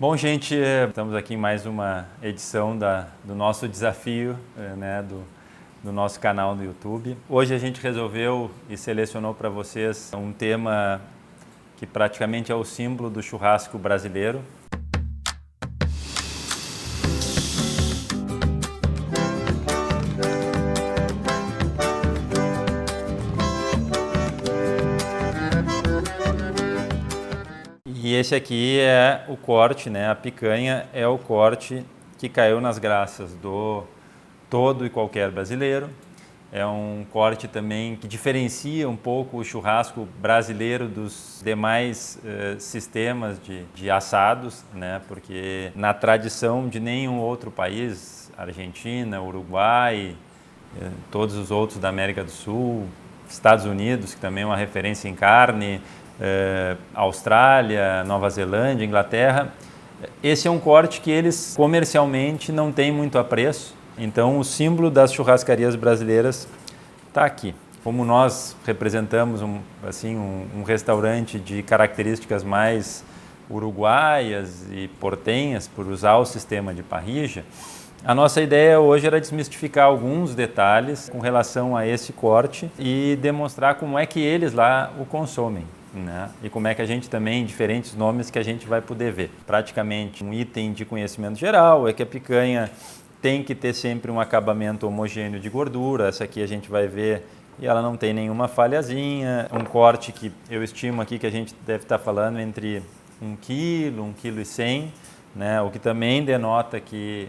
Bom, gente, estamos aqui em mais uma edição do nosso desafio, do nosso canal no YouTube. Hoje a gente resolveu e selecionou para vocês um tema que praticamente é o símbolo do churrasco brasileiro. E esse aqui é o corte, né? A picanha é o corte que caiu nas graças do todo e qualquer brasileiro. É um corte também que diferencia um pouco o churrasco brasileiro dos demais sistemas de assados, né? Porque na tradição de nenhum outro país, Argentina, Uruguai, todos os outros da América do Sul, Estados Unidos, que também é uma referência em carne, Austrália, Nova Zelândia, Inglaterra. Esse é um corte que eles comercialmente não têm muito apreço. Então o símbolo das churrascarias brasileiras está aqui. Como nós representamos um restaurante de características mais uruguaias e portenhas por usar o sistema de parrilla, a nossa ideia hoje era desmistificar alguns detalhes com relação a esse corte e demonstrar como é que eles lá o consomem. Né? E como é que a gente também, diferentes nomes que a gente vai poder ver. Praticamente um item de conhecimento geral é que a picanha tem que ter sempre um acabamento homogêneo de gordura. Essa aqui a gente vai ver e ela não tem nenhuma falhazinha. Um corte que eu estimo aqui que a gente deve estar falando entre 1 kg, 1,1 kg, né? O que também denota que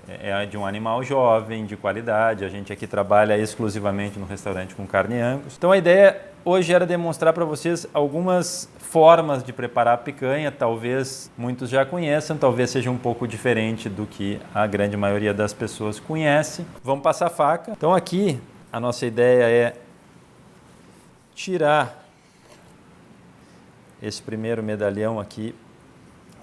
é de um animal jovem, de qualidade. A gente aqui trabalha exclusivamente no restaurante com carne Angus. Então a ideia hoje era demonstrar para vocês algumas formas de preparar a picanha. Talvez muitos já conheçam, talvez seja um pouco diferente do que a grande maioria das pessoas conhece. Vamos passar a faca. Então aqui a nossa ideia é tirar esse primeiro medalhão aqui,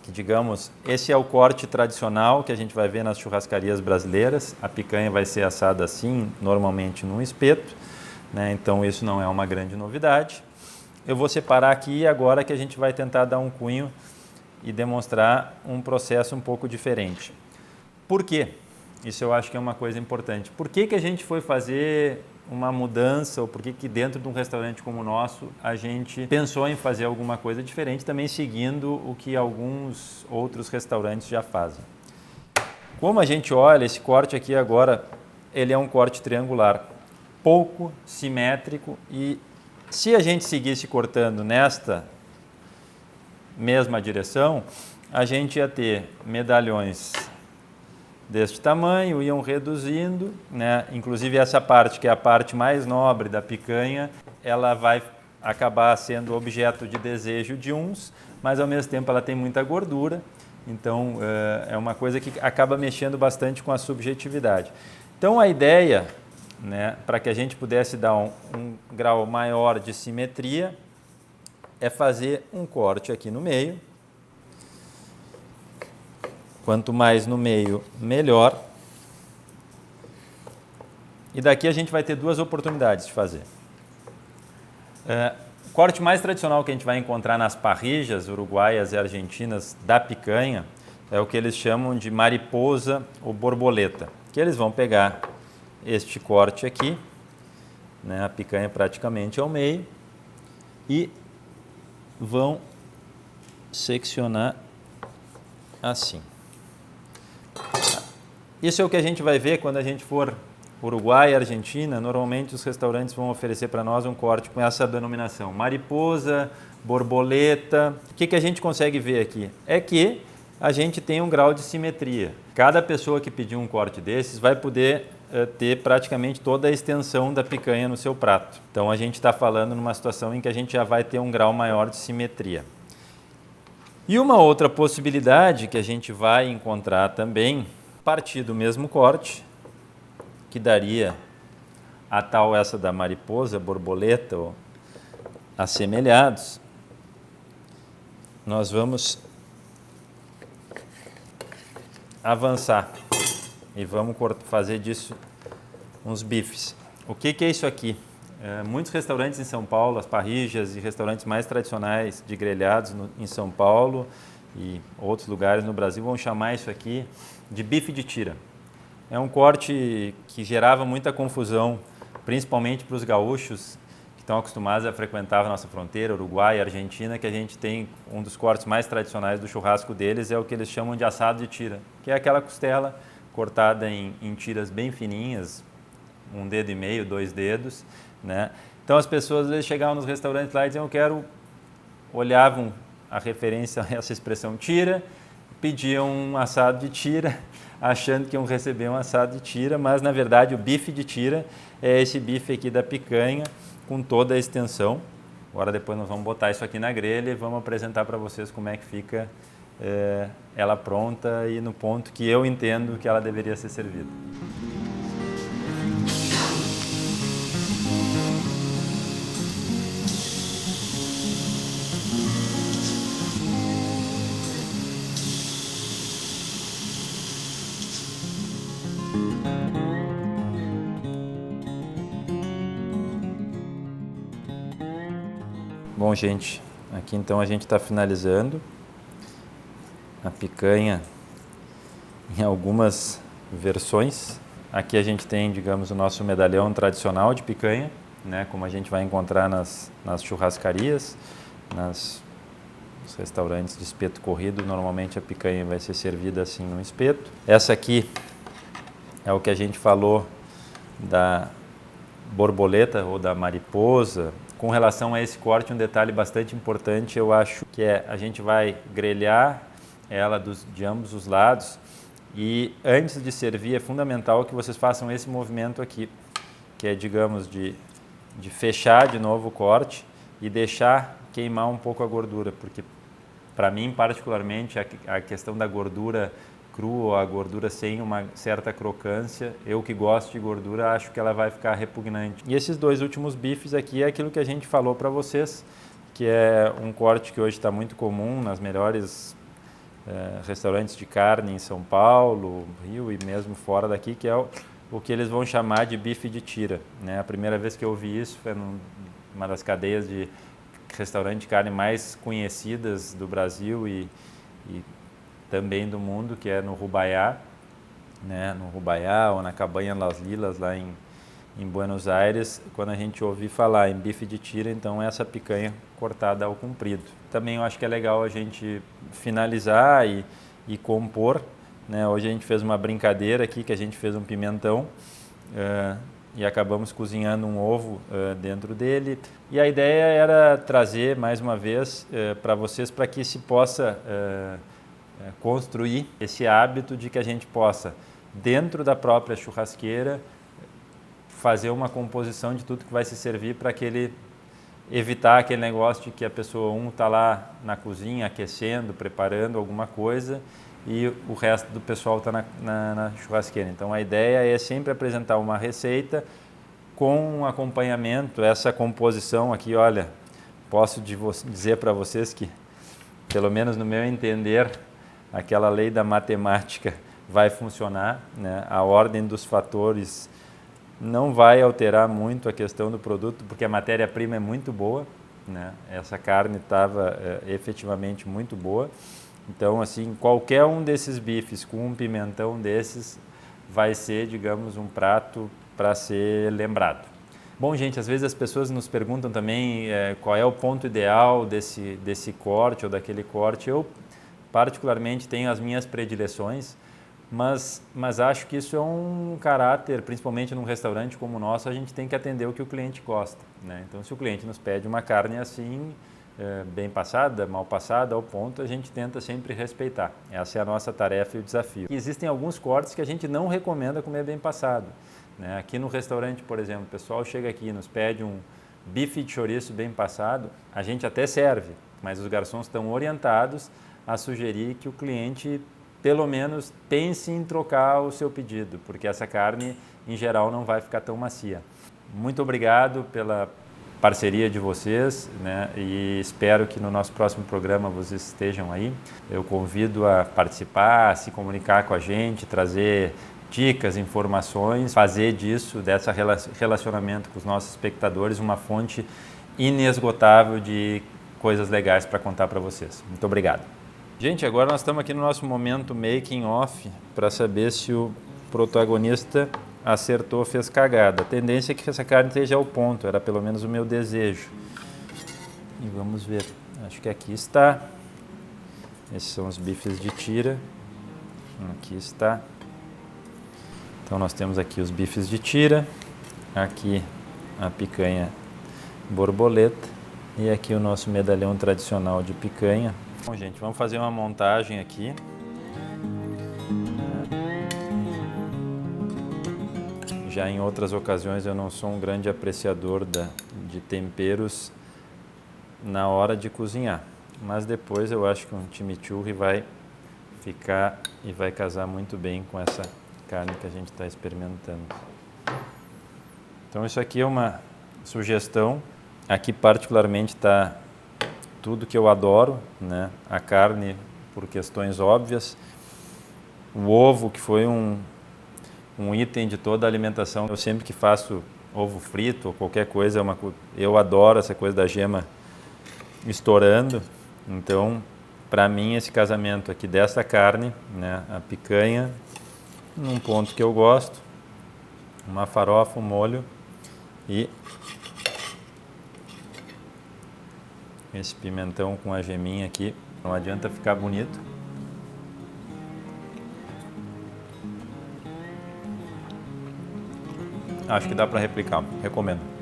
que digamos, esse é o corte tradicional que a gente vai ver nas churrascarias brasileiras. A picanha vai ser assada assim, normalmente num espeto, né? Então isso não é uma grande novidade. Eu vou separar aqui agora que a gente vai tentar dar um cunho e demonstrar um processo um pouco diferente. Por quê? Isso eu acho que é uma coisa importante. Por que que a gente foi fazer uma mudança, ou por que que dentro de um restaurante como o nosso a gente pensou em fazer alguma coisa diferente, também seguindo o que alguns outros restaurantes já fazem. Como a gente olha, esse corte aqui agora, ele é um corte triangular, pouco simétrico, e se a gente seguisse cortando nesta mesma direção, a gente ia ter medalhões deste tamanho, iam reduzindo, né? Inclusive essa parte, que é a parte mais nobre da picanha, ela vai acabar sendo objeto de desejo de uns, mas ao mesmo tempo ela tem muita gordura, então é uma coisa que acaba mexendo bastante com a subjetividade. Então a ideia, né, para que a gente pudesse dar um grau maior de simetria, é fazer um corte aqui no meio. Quanto mais no meio, melhor. E daqui a gente vai ter duas oportunidades de fazer. O corte mais tradicional que a gente vai encontrar nas parrillas uruguaias e argentinas da picanha é o que eles chamam de mariposa ou borboleta, que eles vão pegar este corte aqui, né, a picanha praticamente ao meio, e vão seccionar assim. Isso é o que a gente vai ver quando a gente for Uruguai e Argentina. Normalmente os restaurantes vão oferecer para nós um corte com essa denominação, mariposa, borboleta. O que a gente consegue ver aqui? É que a gente tem um grau de simetria. Cada pessoa que pedir um corte desses vai poder ter praticamente toda a extensão da picanha no seu prato. Então a gente está falando numa situação em que a gente já vai ter um grau maior de simetria. E uma outra possibilidade que a gente vai encontrar também, partir do mesmo corte, que daria a tal essa da mariposa, borboleta, ou assemelhados, nós vamos avançar e vamos fazer disso uns bifes. O que é isso aqui? Muitos restaurantes em São Paulo, as parrillas e restaurantes mais tradicionais de grelhados em São Paulo, e outros lugares no Brasil vão chamar isso aqui de bife de tira. É um corte que gerava muita confusão, principalmente para os gaúchos que estão acostumados a frequentar a nossa fronteira, Uruguai e Argentina, que a gente tem um dos cortes mais tradicionais do churrasco deles, é o que eles chamam de assado de tira, que é aquela costela cortada em tiras bem fininhas, 1,5 dedo, 2 dedos, né? Então as pessoas às vezes chegavam nos restaurantes lá e diziam, olhavam a referência a essa expressão tira, pediam um assado de tira, achando que iam receber um assado de tira, mas na verdade o bife de tira é esse bife aqui da picanha com toda a extensão. Agora depois nós vamos botar isso aqui na grelha e vamos apresentar para vocês como é que fica ela pronta e no ponto que eu entendo que ela deveria ser servida. Bom, gente, aqui então a gente está finalizando a picanha em algumas versões. Aqui a gente tem, digamos, o nosso medalhão tradicional de picanha, né, como a gente vai encontrar nas churrascarias, nos restaurantes de espeto corrido. Normalmente a picanha vai ser servida assim no espeto. Essa aqui é o que a gente falou da borboleta ou da mariposa. Com relação a esse corte, um detalhe bastante importante, eu acho que a gente vai grelhar ela de ambos os lados e antes de servir é fundamental que vocês façam esse movimento aqui, que é, digamos, de fechar de novo o corte e deixar queimar um pouco a gordura, porque para mim particularmente a questão da gordura crua, a gordura sem uma certa crocância, eu que gosto de gordura, acho que ela vai ficar repugnante. E esses dois últimos bifes aqui é aquilo que a gente falou para vocês, que é um corte que hoje está muito comum nas melhores restaurantes de carne em São Paulo, Rio e mesmo fora daqui, que é o que eles vão chamar de bife de tira, né? A primeira vez que eu ouvi isso foi numa das cadeias de restaurante de carne mais conhecidas do Brasil e também do mundo, que é no Rubaiá, né? No Rubaiá ou na Cabanha Las Lilas, lá em Buenos Aires. Quando a gente ouvir falar em bife de tira, então é essa picanha cortada ao comprido. Também eu acho que é legal a gente finalizar e compor, né? Hoje a gente fez uma brincadeira aqui, que a gente fez um pimentão e acabamos cozinhando um ovo dentro dele. E a ideia era trazer mais uma vez para vocês, para que se possa construir esse hábito de que a gente possa, dentro da própria churrasqueira, fazer uma composição de tudo que vai se servir para evitar aquele negócio de que a pessoa está lá na cozinha aquecendo, preparando alguma coisa e o resto do pessoal está na churrasqueira. Então a ideia é sempre apresentar uma receita com um acompanhamento, essa composição aqui, olha, posso dizer para vocês que, pelo menos no meu entender, aquela lei da matemática vai funcionar, né? A ordem dos fatores não vai alterar muito a questão do produto, porque a matéria-prima é muito boa, né? Essa carne estava efetivamente muito boa. Então, assim, qualquer um desses bifes com um pimentão desses vai ser, digamos, um prato para ser lembrado. Bom, gente, às vezes as pessoas nos perguntam também qual é o ponto ideal desse corte ou daquele corte. Eu, particularmente, tenho as minhas predileções, mas acho que isso é um caráter, principalmente num restaurante como o nosso, a gente tem que atender o que o cliente gosta, né? Então, se o cliente nos pede uma carne assim, bem passada, mal passada, ao ponto, a gente tenta sempre respeitar. Essa é a nossa tarefa e o desafio. E existem alguns cortes que a gente não recomenda comer bem passado, né? Aqui no restaurante, por exemplo, o pessoal chega aqui e nos pede um bife de chouriço bem passado, a gente até serve, mas os garçons estão orientados a sugerir que o cliente pelo menos pense em trocar o seu pedido, porque essa carne, em geral, não vai ficar tão macia. Muito obrigado pela parceria de vocês, né? E espero que no nosso próximo programa vocês estejam aí. Eu convido a participar, a se comunicar com a gente, trazer dicas, informações, fazer desse relacionamento com os nossos espectadores uma fonte inesgotável de coisas legais para contar para vocês. Muito obrigado. Gente, agora nós estamos aqui no nosso momento making off para saber se o protagonista acertou, fez cagada. A tendência é que essa carne esteja ao ponto, era pelo menos o meu desejo. E vamos ver, acho que aqui está. Esses são os bifes de tira. Aqui está. Então nós temos aqui os bifes de tira, aqui a picanha borboleta e aqui o nosso medalhão tradicional de picanha. Bom, gente, vamos fazer uma montagem aqui. Já em outras ocasiões eu não sou um grande apreciador de temperos na hora de cozinhar, mas depois eu acho que um chimichurri vai ficar e vai casar muito bem com essa carne que a gente está experimentando. Então isso aqui é uma sugestão. Aqui particularmente está tudo que eu adoro, né? A carne por questões óbvias, o ovo que foi um item de toda a alimentação. Eu sempre que faço ovo frito ou qualquer coisa, eu adoro essa coisa da gema estourando. Então, para mim, esse casamento aqui dessa carne, né, a picanha, num ponto que eu gosto, uma farofa, um molho e esse pimentão com a geminha aqui. Não adianta ficar bonito. Acho que dá para replicar, recomendo.